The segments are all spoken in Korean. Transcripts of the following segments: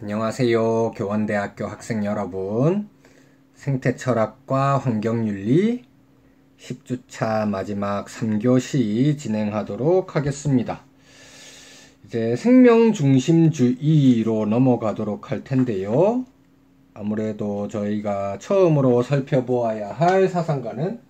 안녕하세요. 교원대학교 학생 여러분. 생태철학과 환경윤리 10주차 마지막 3교시 진행하도록 하겠습니다. 이제 생명중심주의로 넘어가도록 할 텐데요. 아무래도 저희가 처음으로 살펴보아야 할 사상가는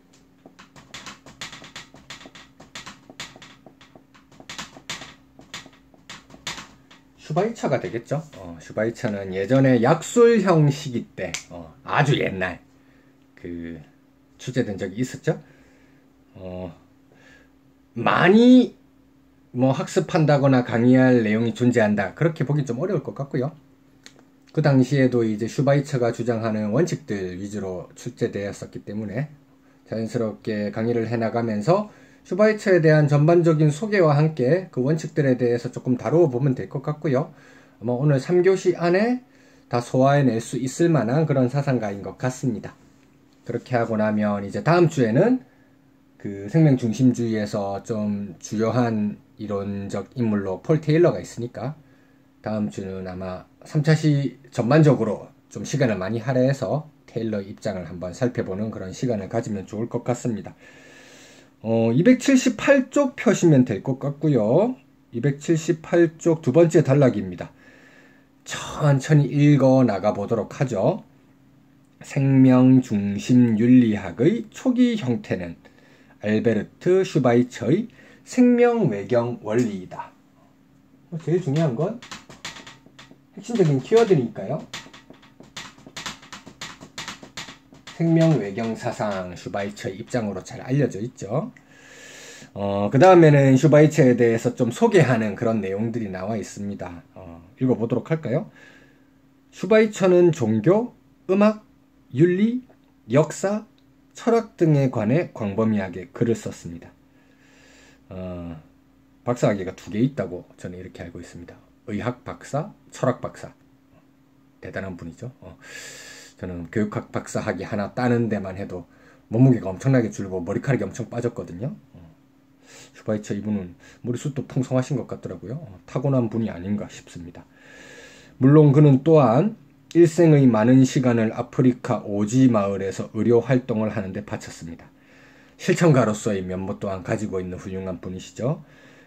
슈바이처가 되겠죠. 슈바이처는 예전에 약술형 시기 때 아주 옛날 출제된 적이 있었죠. 많이 학습한다거나 강의할 내용이 존재한다, 그렇게 보기 좀 어려울 것 같고요. 그 당시에도 이제 슈바이처가 주장하는 원칙들 위주로 출제되었었기 때문에 자연스럽게 강의를 해나가면서 슈바이처에 대한 전반적인 소개와 함께 그 원칙들에 대해서 조금 다루어 보면 될 것 같고요. 오늘 3교시 안에 다 소화해낼 수 있을 만한 그런 사상가인 것 같습니다. 그렇게 하고 나면 이제 다음 주에는 그 생명중심주의에서 좀 주요한 이론적 인물로 폴 테일러가 있으니까 다음 주는 아마 3차시 전반적으로 좀 시간을 많이 할애해서 테일러 입장을 한번 살펴보는 그런 시간을 가지면 좋을 것 같습니다. 278쪽 펴시면 될 것 같고요. 278쪽 두 번째 단락입니다. 천천히 읽어 나가 보도록 하죠. 생명중심윤리학의 초기 형태는 알베르트 슈바이처의 생명외경 원리이다. 제일 중요한 건 핵심적인 키워드니까요. 생명외경 사상, 슈바이처의 입장으로 잘 알려져 있죠. 그 다음에는 슈바이처에 대해서 좀 소개하는 그런 내용들이 나와 있습니다. 읽어보도록 할까요? 슈바이처는 종교, 음악, 윤리, 역사, 철학 등에 관해 광범위하게 글을 썼습니다. 박사학위가 2개 있다고 저는 이렇게 알고 있습니다. 의학 박사, 철학 박사. 대단한 분이죠. 저는 교육학 박사학위 하나 따는 데만 해도 몸무게가 엄청나게 줄고 머리카락이 엄청 빠졌거든요. 슈바이처 이분은 머리숱도 풍성하신 것 같더라고요. 타고난 분이 아닌가 싶습니다. 물론 그는 또한 일생의 많은 시간을 아프리카 오지 마을에서 의료 활동을 하는데 바쳤습니다. 실천가로서의 면모 또한 가지고 있는 훌륭한 분이시죠.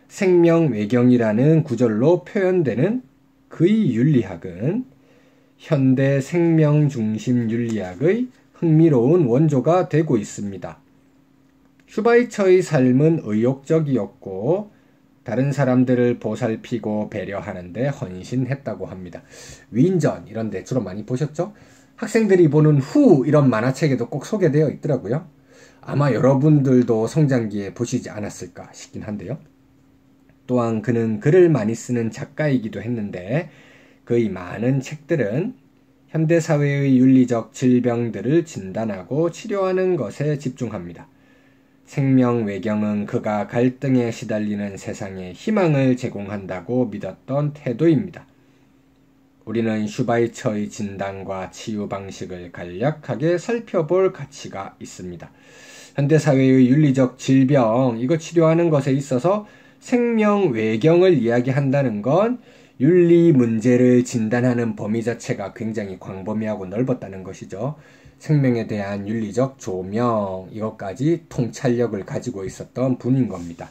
생명외경이라는 구절로 표현되는 그의 윤리학은 현대 생명중심윤리학의 흥미로운 원조가 되고 있습니다. 슈바이처의 삶은 의욕적이었고 다른 사람들을 보살피고 배려하는데 헌신했다고 합니다. 위인전 이런 데 주로 많이 보셨죠? 학생들이 보는 후 이런 만화책에도 꼭 소개되어 있더라고요. 아마 여러분들도 성장기에 보시지 않았을까 싶긴 한데요. 또한 그는 글을 많이 쓰는 작가이기도 했는데 그의 많은 책들은 현대사회의 윤리적 질병들을 진단하고 치료하는 것에 집중합니다. 생명외경은 그가 갈등에 시달리는 세상에 희망을 제공한다고 믿었던 태도입니다. 우리는 슈바이처의 진단과 치유 방식을 간략하게 살펴볼 가치가 있습니다. 현대사회의 윤리적 질병, 이거 치료하는 것에 있어서 생명외경을 이야기한다는 건 윤리 문제를 진단하는 범위 자체가 굉장히 광범위하고 넓었다는 것이죠. 생명에 대한 윤리적 조명, 이것까지 통찰력을 가지고 있었던 분인 겁니다.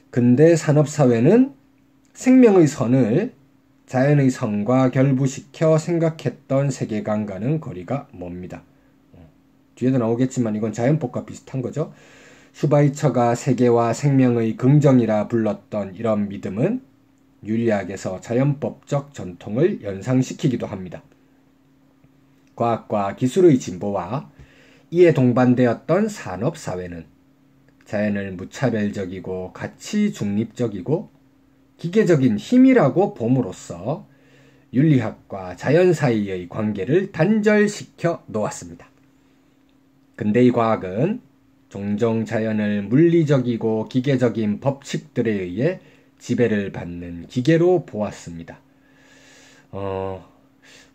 근대 산업사회는 생명의 선을 자연의 선과 결부시켜 생각했던 세계관과는 거리가 멉니다. 뒤에도 나오겠지만 이건 자연법과 비슷한 거죠. 슈바이처가 세계와 생명의 긍정이라 불렀던 이런 믿음은 윤리학에서 자연법적 전통을 연상시키기도 합니다. 과학과 기술의 진보와 이에 동반되었던 산업사회는 자연을 무차별적이고 가치 중립적이고 기계적인 힘이라고 봄으로써 윤리학과 자연 사이의 관계를 단절시켜 놓았습니다. 근대의 과학은 종종 자연을 물리적이고 기계적인 법칙들에 의해 지배를 받는 기계로 보았습니다.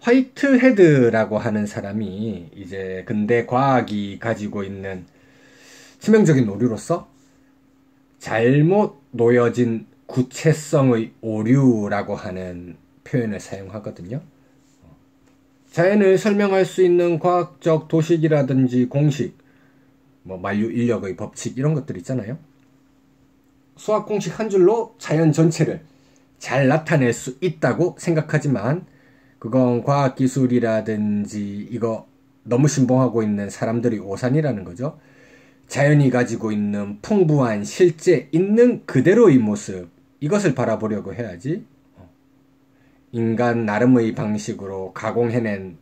화이트헤드라고 하는 사람이 이제 근대 과학이 가지고 있는 치명적인 오류로서 잘못 놓여진 구체성의 오류라고 하는 표현을 사용하거든요. 자연을 설명할 수 있는 과학적 도식이라든지 공식, 만유 인력의 법칙 이런 것들 있잖아요. 수학 공식 한 줄로 자연 전체를 잘 나타낼 수 있다고 생각하지만 그건 과학기술이라든지 이거 너무 신봉하고 있는 사람들이 오산이라는 거죠. 자연이 가지고 있는 풍부한 실제 있는 그대로의 모습, 이것을 바라보려고 해야지 인간 나름의 방식으로 가공해낸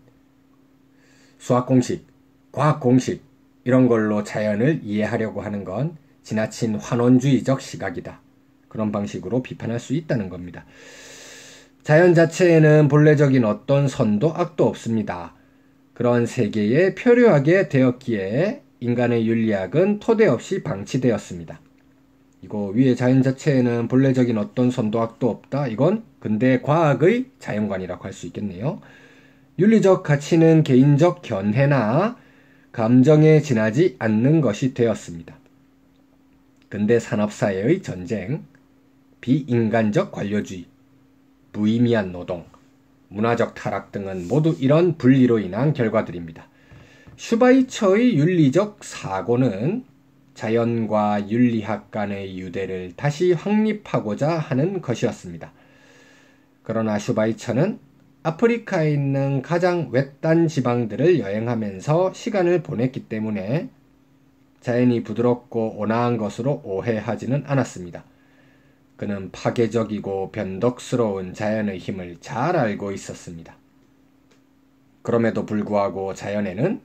수학공식, 과학공식 이런 걸로 자연을 이해하려고 하는 건 지나친 환원주의적 시각이다. 그런 방식으로 비판할 수 있다는 겁니다. 자연 자체에는 본래적인 어떤 선도 악도 없습니다. 그런 세계에 표류하게 되었기에 인간의 윤리학은 토대 없이 방치되었습니다. 이거 위에 자연 자체에는 본래적인 어떤 선도 악도 없다. 이건 근대 과학의 자연관이라고 할 수 있겠네요. 윤리적 가치는 개인적 견해나 감정에 지나지 않는 것이 되었습니다. 근대 산업사회의 전쟁, 비인간적 관료주의, 무의미한 노동, 문화적 타락 등은 모두 이런 분리로 인한 결과들입니다. 슈바이처의 윤리적 사고는 자연과 윤리학 간의 유대를 다시 확립하고자 하는 것이었습니다. 그러나 슈바이처는 아프리카에 있는 가장 외딴 지방들을 여행하면서 시간을 보냈기 때문에 자연이 부드럽고 온화한 것으로 오해하지는 않았습니다. 그는 파괴적이고 변덕스러운 자연의 힘을 잘 알고 있었습니다. 그럼에도 불구하고 자연에는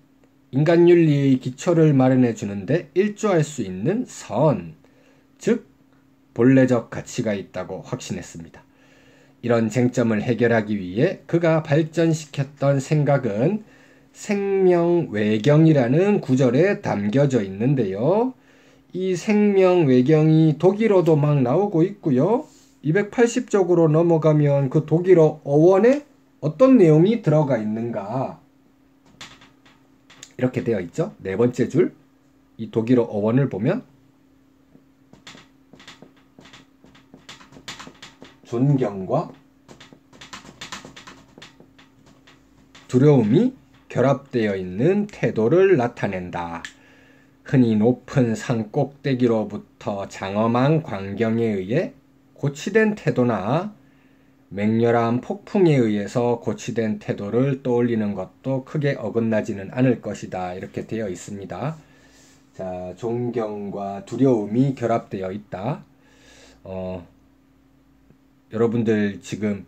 인간 윤리의 기초를 마련해 주는데 일조할 수 있는 선, 즉 본래적 가치가 있다고 확신했습니다. 이런 쟁점을 해결하기 위해 그가 발전시켰던 생각은 생명외경이라는 구절에 담겨져 있는데요. 이 생명외경이 독일어도 막 나오고 있고요. 280쪽으로 넘어가면 그 독일어 어원에 어떤 내용이 들어가 있는가 이렇게 되어 있죠. 네 번째 줄, 이 독일어 어원을 보면 존경과 두려움이 결합되어 있는 태도를 나타낸다. 흔히 높은 산 꼭대기로부터 장엄한 광경에 의해 고치된 태도나 맹렬한 폭풍에 의해서 고치된 태도를 떠올리는 것도 크게 어긋나지는 않을 것이다. 이렇게 되어 있습니다. 자, 존경과 두려움이 결합되어 있다. 여러분들 지금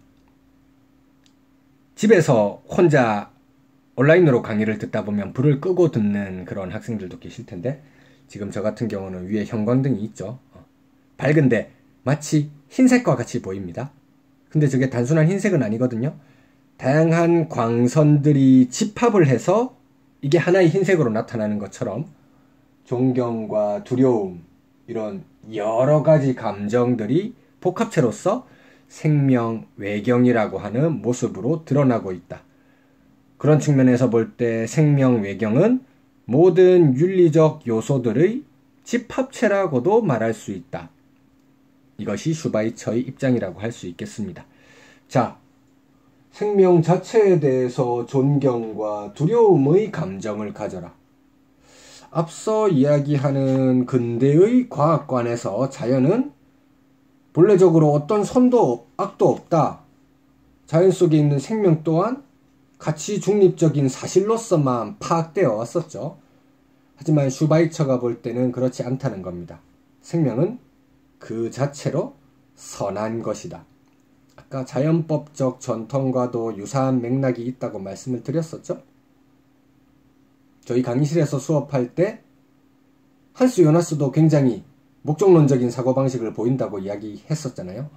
집에서 혼자 온라인으로 강의를 듣다 보면 불을 끄고 듣는 그런 학생들도 계실 텐데 지금 저 같은 경우는 위에 형광등이 있죠. 밝은데 마치 흰색과 같이 보입니다. 근데 저게 단순한 흰색은 아니거든요. 다양한 광선들이 집합을 해서 이게 하나의 흰색으로 나타나는 것처럼 존경과 두려움 이런 여러 가지 감정들이 복합체로서 생명외경이라고 하는 모습으로 드러나고 있다. 그런 측면에서 볼 때 생명외경은 모든 윤리적 요소들의 집합체라고도 말할 수 있다. 이것이 슈바이처의 입장이라고 할 수 있겠습니다. 자, 생명 자체에 대해서 존경과 두려움의 감정을 가져라. 앞서 이야기하는 근대의 과학관에서 자연은 본래적으로 어떤 선도 악도 없다. 자연 속에 있는 생명 또한 가치 중립적인 사실로서만 파악되어 왔었죠. 하지만 슈바이처가 볼 때는 그렇지 않다는 겁니다. 생명은 그 자체로 선한 것이다. 아까 자연법적 전통과도 유사한 맥락이 있다고 말씀을 드렸었죠. 저희 강의실에서 수업할 때 한스 요나스도 굉장히 목적론적인 사고방식을 보인다고 이야기했었잖아요.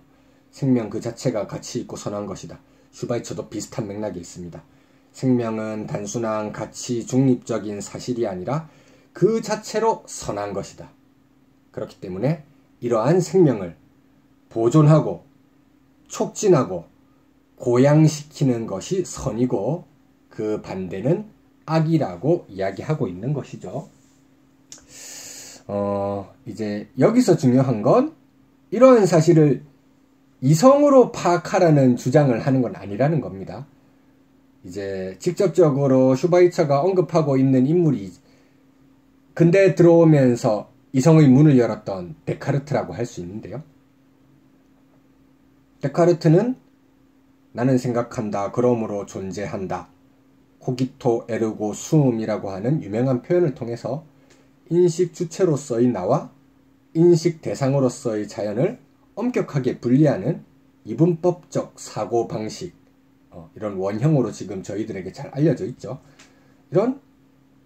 생명 그 자체가 가치 있고 선한 것이다. 슈바이처도 비슷한 맥락이 있습니다. 생명은 단순한 가치 중립적인 사실이 아니라 그 자체로 선한 것이다. 그렇기 때문에 이러한 생명을 보존하고 촉진하고 고양시키는 것이 선이고 그 반대는 악이라고 이야기하고 있는 것이죠. 이제 여기서 중요한 건 이러한 사실을 이성으로 파악하라는 주장을 하는 건 아니라는 겁니다. 이제 직접적으로 슈바이처가 언급하고 있는 인물이 근대에 들어오면서 이성의 문을 열었던 데카르트라고 할 수 있는데요. 데카르트는 나는 생각한다, 그러므로 존재한다, 코기토 에르고 숨이라고 하는 유명한 표현을 통해서 인식 주체로서의 나와 인식 대상으로서의 자연을 엄격하게 분리하는 이분법적 사고방식, 이런 원형으로 지금 저희들에게 잘 알려져 있죠. 이런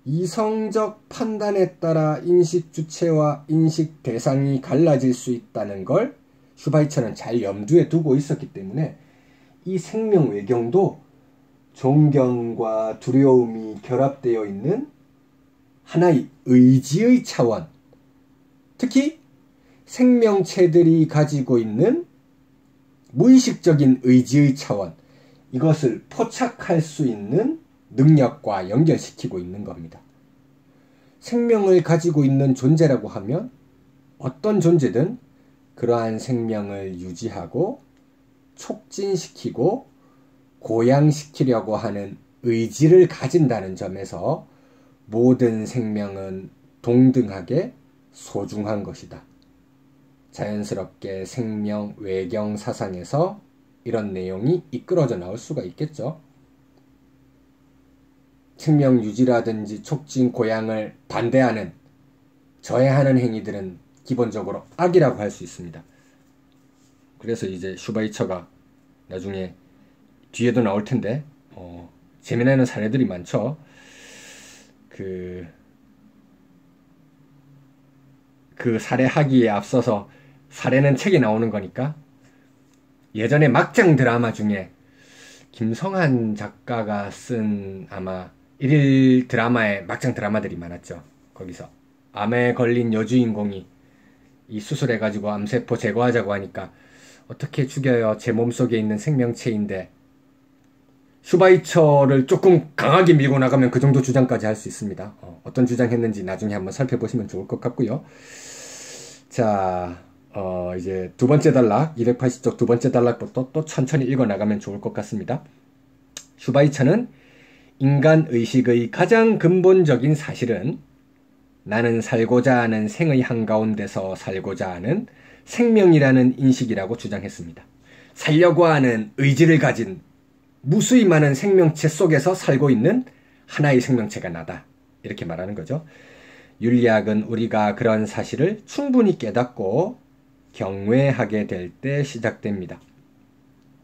이성적 판단에 따라 인식 주체와 인식 대상이 갈라질 수 있다는 걸 슈바이처는 잘 염두에 두고 있었기 때문에 이 생명 외경도 존경과 두려움이 결합되어 있는 하나의 의지의 차원, 특히 생명체들이 가지고 있는 무의식적인 의지의 차원, 이것을 포착할 수 있는 능력과 연결시키고 있는 겁니다. 생명을 가지고 있는 존재라고 하면 어떤 존재든 그러한 생명을 유지하고 촉진시키고 고양시키려고 하는 의지를 가진다는 점에서 모든 생명은 동등하게 소중한 것이다. 자연스럽게 생명 외경 사상에서 이런 내용이 이끌어져 나올 수가 있겠죠. 생명 유지라든지 촉진 고양을 반대하는, 저해하는 행위들은 기본적으로 악이라고 할 수 있습니다. 그래서 이제 슈바이처가 나중에 뒤에도 나올 텐데 재미나는 사례들이 많죠. 그 사례하기에 앞서서 사례는 책에 나오는 거니까 예전에 막장 드라마 중에 김성한 작가가 쓴 아마 일일 드라마에 막장 드라마들이 많았죠. 거기서 암에 걸린 여주인공이 이 수술해가지고 암세포 제거하자고 하니까 어떻게 죽여요? 제 몸속에 있는 생명체인데. 슈바이처를 조금 강하게 밀고 나가면 그 정도 주장까지 할 수 있습니다. 어떤 주장했는지 나중에 한번 살펴보시면 좋을 것 같고요. 자, 이제 두 번째 단락, 280쪽 두 번째 단락부터 또 천천히 읽어나가면 좋을 것 같습니다. 슈바이처는 인간 의식의 가장 근본적인 사실은 나는 살고자 하는 생의 한가운데서 살고자 하는 생명이라는 인식이라고 주장했습니다. 살려고 하는 의지를 가진 무수히 많은 생명체 속에서 살고 있는 하나의 생명체가 나다. 이렇게 말하는 거죠. 윤리학은 우리가 그런 사실을 충분히 깨닫고 경외하게 될 때 시작됩니다.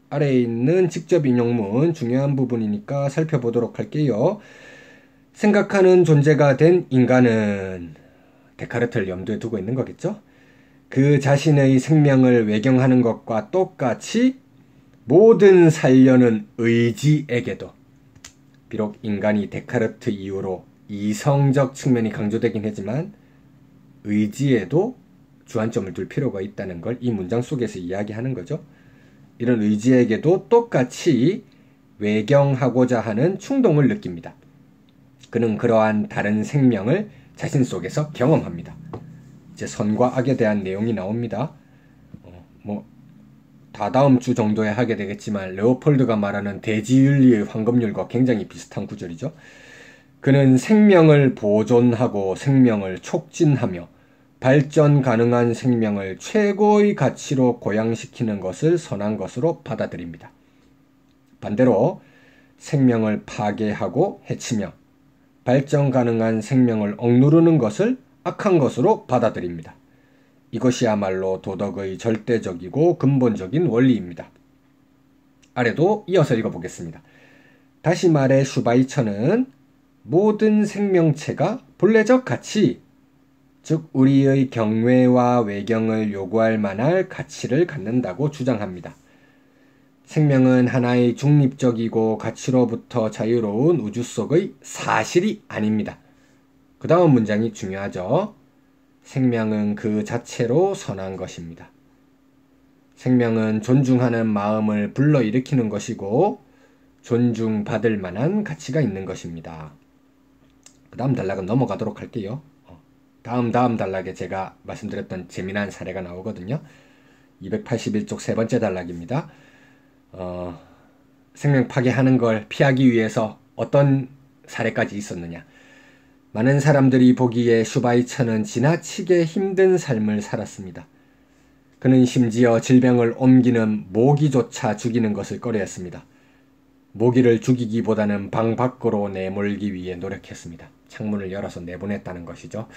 아래에 있는 직접 인용문 중요한 부분이니까 살펴보도록 할게요. 생각하는 존재가 된 인간은 데카르트를 염두에 두고 있는 거겠죠? 그 자신의 생명을 외경하는 것과 똑같이 모든 살려는 의지에게도, 비록 인간이 데카르트 이후로 이성적 측면이 강조되긴 하지만 의지에도 주안점을 둘 필요가 있다는 걸 이 문장 속에서 이야기하는 거죠. 이런 의지에게도 똑같이 외경하고자 하는 충동을 느낍니다. 그는 그러한 다른 생명을 자신 속에서 경험합니다. 이제 선과 악에 대한 내용이 나옵니다. 다다음 주 정도에 하게 되겠지만 레오폴드가 말하는 대지윤리의 황금률과 굉장히 비슷한 구절이죠. 그는 생명을 보존하고 생명을 촉진하며 발전 가능한 생명을 최고의 가치로 고양시키는 것을 선한 것으로 받아들입니다. 반대로 생명을 파괴하고 해치며 발전 가능한 생명을 억누르는 것을 악한 것으로 받아들입니다. 이것이야말로 도덕의 절대적이고 근본적인 원리입니다. 아래도 이어서 읽어보겠습니다. 다시 말해 슈바이처는 모든 생명체가 본래적 가치, 즉 우리의 경외와 외경을 요구할 만할 가치를 갖는다고 주장합니다. 생명은 하나의 중립적이고 가치로부터 자유로운 우주 속의 사실이 아닙니다. 그 다음 문장이 중요하죠. 생명은 그 자체로 선한 것입니다. 생명은 존중하는 마음을 불러일으키는 것이고 존중받을 만한 가치가 있는 것입니다. 그 다음 단락은 넘어가도록 할게요. 다음 단락에 제가 말씀드렸던 재미난 사례가 나오거든요. 281쪽 세 번째 단락입니다. 생명 파괴하는 걸 피하기 위해서 어떤 사례까지 있었느냐. 많은 사람들이 보기에 슈바이처는 지나치게 힘든 삶을 살았습니다. 그는 심지어 질병을 옮기는 모기조차 죽이는 것을 꺼려했습니다. 모기를 죽이기보다는 방 밖으로 내몰기 위해 노력했습니다. 창문을 열어서 내보냈다는 것이죠.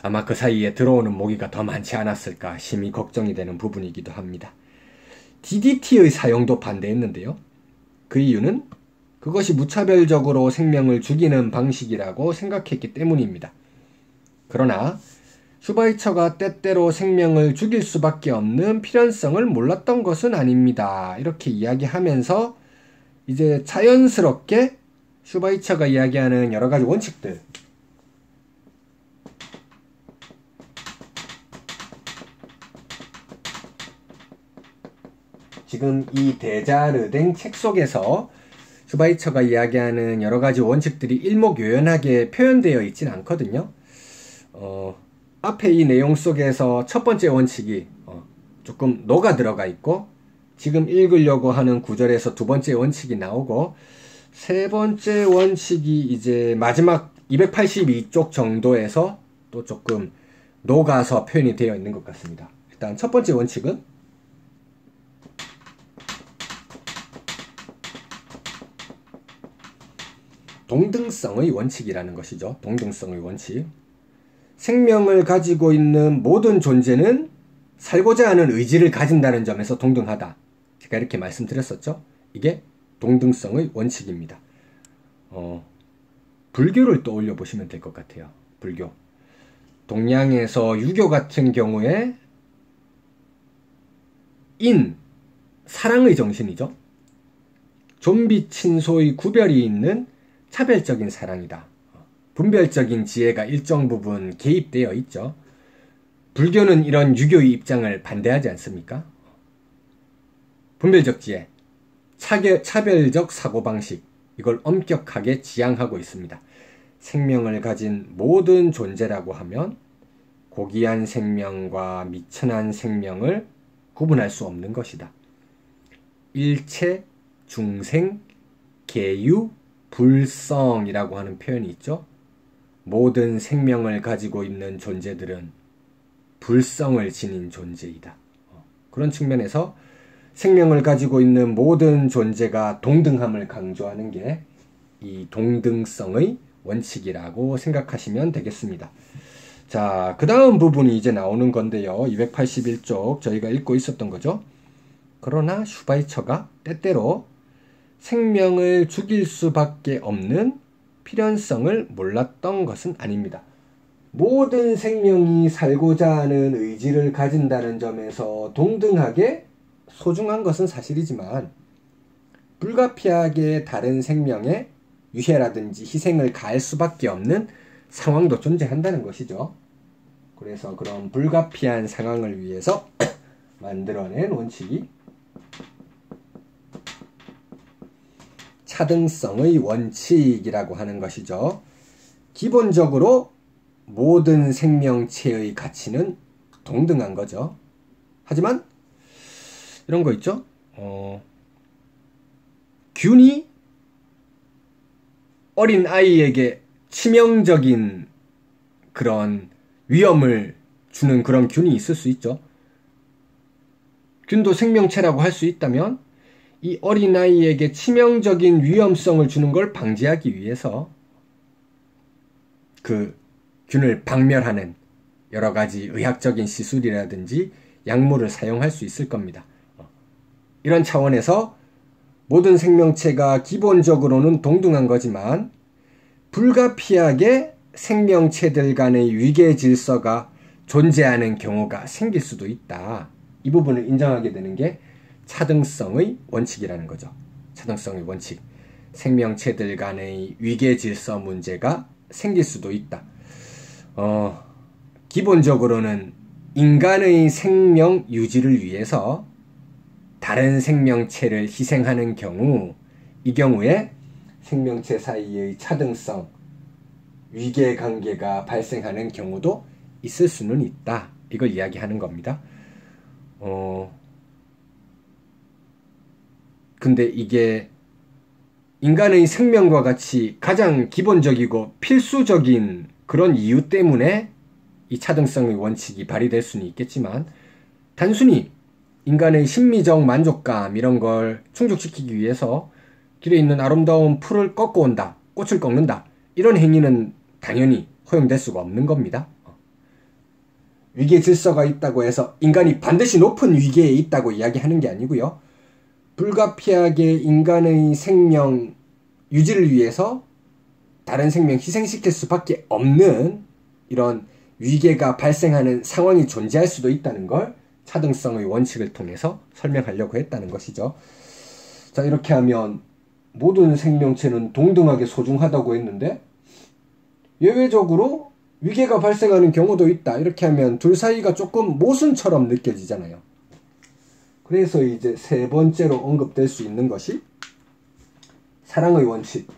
아마 그 사이에 들어오는 모기가 더 많지 않았을까 심히 걱정이 되는 부분이기도 합니다. DDT의 사용도 반대했는데요. 그 이유는 그것이 무차별적으로 생명을 죽이는 방식이라고 생각했기 때문입니다. 그러나 슈바이처가 때때로 생명을 죽일 수밖에 없는 필연성을 몰랐던 것은 아닙니다. 이렇게 이야기하면서 이제 자연스럽게 슈바이처가 이야기하는 여러 가지 원칙들, 지금 이 데자르댕 책 속에서 슈바이처가 이야기하는 여러 가지 원칙들이 일목요연하게 표현되어 있진 않거든요. 앞에 이 내용 속에서 첫 번째 원칙이 조금 녹아 들어가 있고, 지금 읽으려고 하는 구절에서 두 번째 원칙이 나오고, 세 번째 원칙이 이제 마지막 282쪽 정도에서 또 조금 녹아서 표현이 되어 있는 것 같습니다. 일단 첫 번째 원칙은 동등성의 원칙이라는 것이죠. 동등성의 원칙. 생명을 가지고 있는 모든 존재는 살고자 하는 의지를 가진다는 점에서 동등하다. 제가 이렇게 말씀드렸었죠. 이게 동등성의 원칙입니다. 불교를 떠올려 보시면 될 것 같아요. 불교. 동양에서 유교 같은 경우에 사랑의 정신이죠. 좀비 친소의 구별이 있는 차별적인 사랑이다. 분별적인 지혜가 일정 부분 개입되어 있죠. 불교는 이런 유교의 입장을 반대하지 않습니까? 분별적 지혜, 차별적 사고방식, 이걸 엄격하게 지향하고 있습니다. 생명을 가진 모든 존재라고 하면 고귀한 생명과 미천한 생명을 구분할 수 없는 것이다. 일체, 중생, 계유, 불성이라고 하는 표현이 있죠. 모든 생명을 가지고 있는 존재들은 불성을 지닌 존재이다. 그런 측면에서 생명을 가지고 있는 모든 존재가 동등함을 강조하는 게 이 동등성의 원칙이라고 생각하시면 되겠습니다. 자, 그 다음 부분이 이제 나오는 건데요. 281쪽 저희가 읽고 있었던 거죠. 그러나 슈바이처가 때때로 생명을 죽일 수밖에 없는 필연성을 몰랐던 것은 아닙니다. 모든 생명이 살고자 하는 의지를 가진다는 점에서 동등하게 소중한 것은 사실이지만, 불가피하게 다른 생명에 유해라든지 희생을 가할 수밖에 없는 상황도 존재한다는 것이죠. 그래서 그런 불가피한 상황을 위해서 만들어낸 원칙이 차등성의 원칙이라고 하는 것이죠. 기본적으로 모든 생명체의 가치는 동등한 거죠. 하지만 이런 거 있죠. 균이 어린 아이에게 치명적인 그런 위험을 주는 그런 균이 있을 수 있죠. 균도 생명체라고 할 수 있다면 이 어린아이에게 치명적인 위험성을 주는 걸 방지하기 위해서 그 균을 박멸하는 여러 가지 의학적인 시술이라든지 약물을 사용할 수 있을 겁니다. 이런 차원에서 모든 생명체가 기본적으로는 동등한 거지만 불가피하게 생명체들 간의 위계 질서가 존재하는 경우가 생길 수도 있다. 이 부분을 인정하게 되는 게 차등성의 원칙이라는 거죠. 차등성의 원칙. 생명체들 간의 위계 질서 문제가 생길 수도 있다. 기본적으로는 인간의 생명 유지를 위해서 다른 생명체를 희생하는 경우, 이 경우에 생명체 사이의 차등성, 위계 관계가 발생하는 경우도 있을 수는 있다. 이걸 이야기하는 겁니다. 근데 이게 인간의 생명과 같이 가장 기본적이고 필수적인 그런 이유 때문에 이 차등성의 원칙이 발휘될 수는 있겠지만, 단순히 인간의 심미적 만족감 이런 걸 충족시키기 위해서 길에 있는 아름다운 풀을 꺾고 온다, 꽃을 꺾는다, 이런 행위는 당연히 허용될 수가 없는 겁니다. 위계 질서가 있다고 해서 인간이 반드시 높은 위계에 있다고 이야기하는 게 아니고요. 불가피하게 인간의 생명 유지를 위해서 다른 생명 희생시킬 수밖에 없는 이런 위계가 발생하는 상황이 존재할 수도 있다는 걸 차등성의 원칙을 통해서 설명하려고 했다는 것이죠. 자, 이렇게 하면 모든 생명체는 동등하게 소중하다고 했는데 예외적으로 위계가 발생하는 경우도 있다. 이렇게 하면 둘 사이가 조금 모순처럼 느껴지잖아요. 그래서 이제 세 번째로 언급될 수 있는 것이 사랑의 원칙.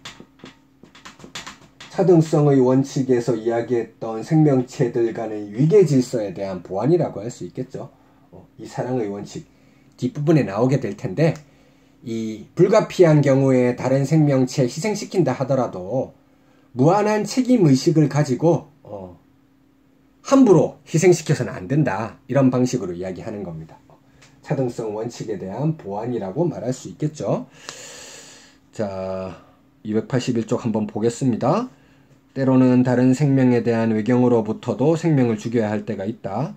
차등성의 원칙에서 이야기했던 생명체들 간의 위계 질서에 대한 보완이라고 할 수 있겠죠. 이 사랑의 원칙 뒷부분에 나오게 될 텐데, 이 불가피한 경우에 다른 생명체 희생시킨다 하더라도 무한한 책임의식을 가지고 함부로 희생시켜서는 안 된다, 이런 방식으로 이야기하는 겁니다. 차등성 원칙에 대한 보완이라고 말할 수 있겠죠. 자, 281쪽 한번 보겠습니다. 때로는 다른 생명에 대한 외경으로부터도 생명을 죽여야 할 때가 있다.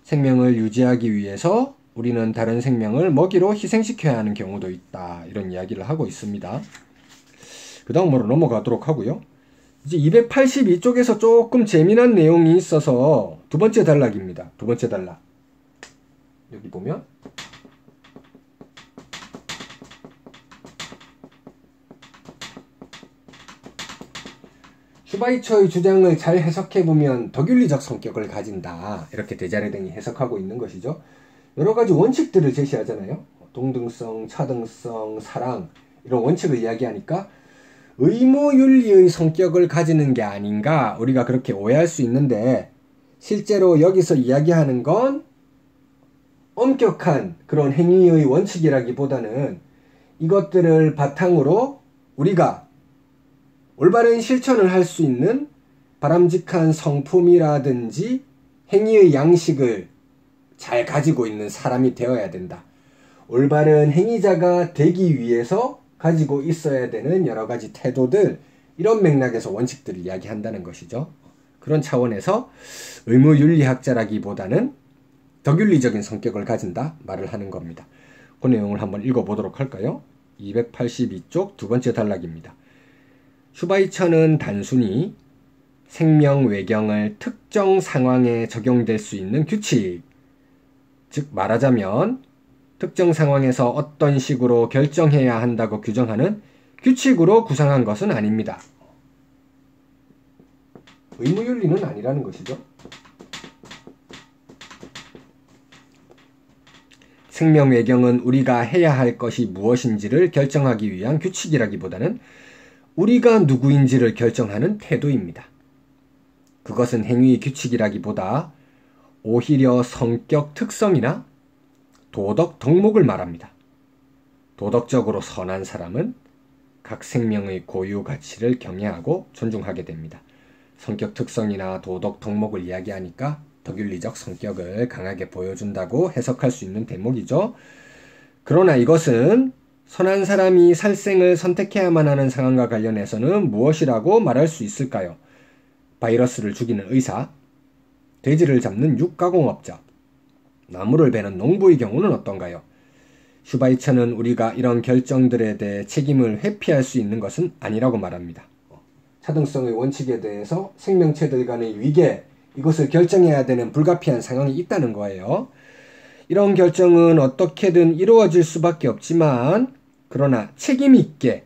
생명을 유지하기 위해서 우리는 다른 생명을 먹이로 희생시켜야 하는 경우도 있다. 이런 이야기를 하고 있습니다. 그 다음으로 넘어가도록 하고요. 이제 282쪽에서 조금 재미난 내용이 있어서 두 번째 단락입니다. 두 번째 단락. 여기 보면 슈바이처의 주장을 잘 해석해보면 덕윤리적 성격을 가진다, 이렇게 데자르댕이 해석하고 있는 것이죠. 여러가지 원칙들을 제시하잖아요. 동등성, 차등성, 사랑, 이런 원칙을 이야기하니까 의무윤리의 성격을 가지는 게 아닌가, 우리가 그렇게 오해할 수 있는데, 실제로 여기서 이야기하는 건 엄격한 그런 행위의 원칙이라기보다는 이것들을 바탕으로 우리가 올바른 실천을 할 수 있는 바람직한 성품이라든지 행위의 양식을 잘 가지고 있는 사람이 되어야 된다. 올바른 행위자가 되기 위해서 가지고 있어야 되는 여러 가지 태도들, 이런 맥락에서 원칙들을 이야기한다는 것이죠. 그런 차원에서 의무윤리학자라기보다는 덕윤리적인 성격을 가진다 말을 하는 겁니다. 그 내용을 한번 읽어보도록 할까요? 282쪽 두 번째 단락입니다. 슈바이처는 단순히 생명 외경을 특정 상황에 적용될 수 있는 규칙, 즉 말하자면 특정 상황에서 어떤 식으로 결정해야 한다고 규정하는 규칙으로 구상한 것은 아닙니다. 의무윤리는 아니라는 것이죠. 생명 외경은 우리가 해야 할 것이 무엇인지를 결정하기 위한 규칙이라기보다는 우리가 누구인지를 결정하는 태도입니다. 그것은 행위 규칙이라기보다 오히려 성격 특성이나 도덕 덕목을 말합니다. 도덕적으로 선한 사람은 각 생명의 고유 가치를 경외하고 존중하게 됩니다. 성격 특성이나 도덕 덕목을 이야기하니까 덕윤리적 성격을 강하게 보여준다고 해석할 수 있는 대목이죠. 그러나 이것은 선한 사람이 살생을 선택해야만 하는 상황과 관련해서는 무엇이라고 말할 수 있을까요? 바이러스를 죽이는 의사, 돼지를 잡는 육가공업자, 나무를 베는 농부의 경우는 어떤가요? 슈바이처는 우리가 이런 결정들에 대해 책임을 회피할 수 있는 것은 아니라고 말합니다. 차등성의 원칙에 대해서 생명체들 간의 위계, 이것을 결정해야 되는 불가피한 상황이 있다는 거예요. 이런 결정은 어떻게든 이루어질 수밖에 없지만, 그러나 책임 있게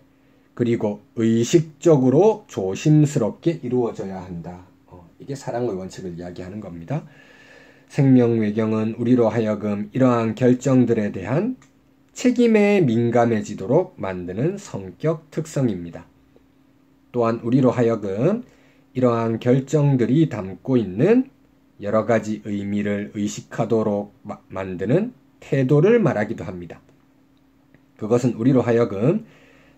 그리고 의식적으로 조심스럽게 이루어져야 한다. 이게 사랑의 원칙을 이야기하는 겁니다. 생명 외경은 우리로 하여금 이러한 결정들에 대한 책임에 민감해지도록 만드는 성격 특성입니다. 또한 우리로 하여금 이러한 결정들이 담고 있는 여러 가지 의미를 의식하도록 만드는 태도를 말하기도 합니다. 그것은 우리로 하여금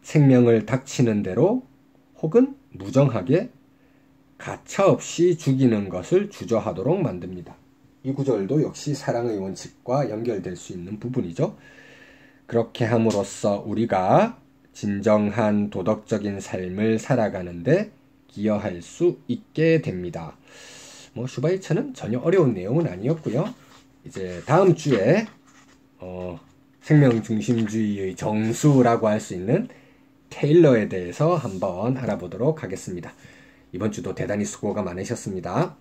생명을 닥치는 대로 혹은 무정하게 가차없이 죽이는 것을 주저하도록 만듭니다. 이 구절도 역시 사랑의 원칙과 연결될 수 있는 부분이죠. 그렇게 함으로써 우리가 진정한 도덕적인 삶을 살아가는데 기여할 수 있게 됩니다. 슈바이처는 전혀 어려운 내용은 아니었고요. 이제 다음 주에 생명 중심주의의 정수라고 할 수 있는 테일러에 대해서 한번 알아보도록 하겠습니다. 이번 주도 대단히 수고가 많으셨습니다.